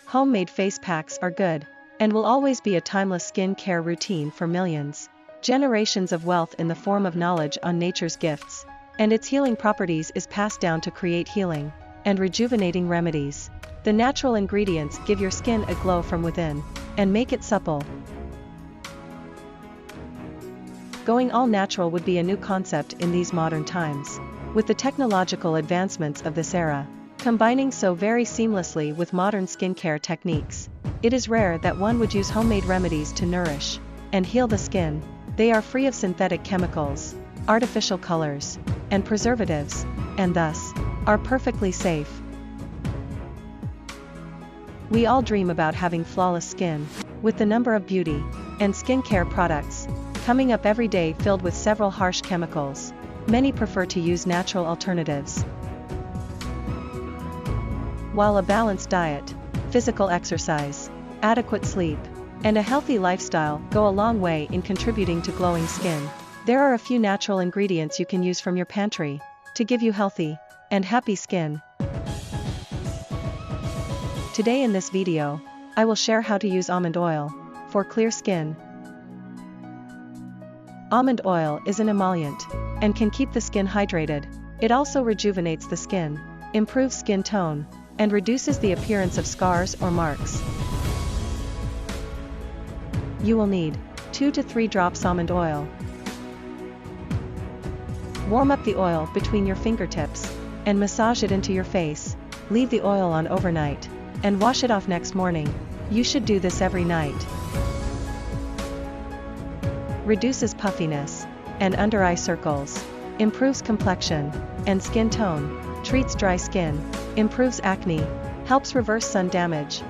Homemade face packs are good, and will always be a timeless skin care routine for millions. Generations of wealth in the form of knowledge on nature's gifts, and its healing properties is passed down to create healing and rejuvenating remedies. The natural ingredients give your skin a glow from within, and make it supple. Going all natural would be a new concept in these modern times. With the technological advancements of this era, combining so very seamlessly with modern skincare techniques, it is rare that one would use homemade remedies to nourish and heal the skin. They are free of synthetic chemicals, artificial colors, and preservatives, and thus, are perfectly safe. We all dream about having flawless skin, with the number of beauty and skincare products coming up every day filled with several harsh chemicals. Many prefer to use natural alternatives. While a balanced diet, physical exercise, adequate sleep, and a healthy lifestyle go a long way in contributing to glowing skin, there are a few natural ingredients you can use from your pantry to give you healthy and happy skin. Today in this video, I will share how to use almond oil for clear skin. Almond oil is an emollient and can keep the skin hydrated. It also rejuvenates the skin, improves skin tone, and reduces the appearance of scars or marks. You will need 2 to 3 drops almond oil. Warm up the oil between your fingertips and massage it into your face. Leave the oil on overnight and wash it off next morning. You should do this every night. Reduces puffiness and under eye circles, improves complexion and skin tone, treats dry skin, improves acne, helps reverse sun damage,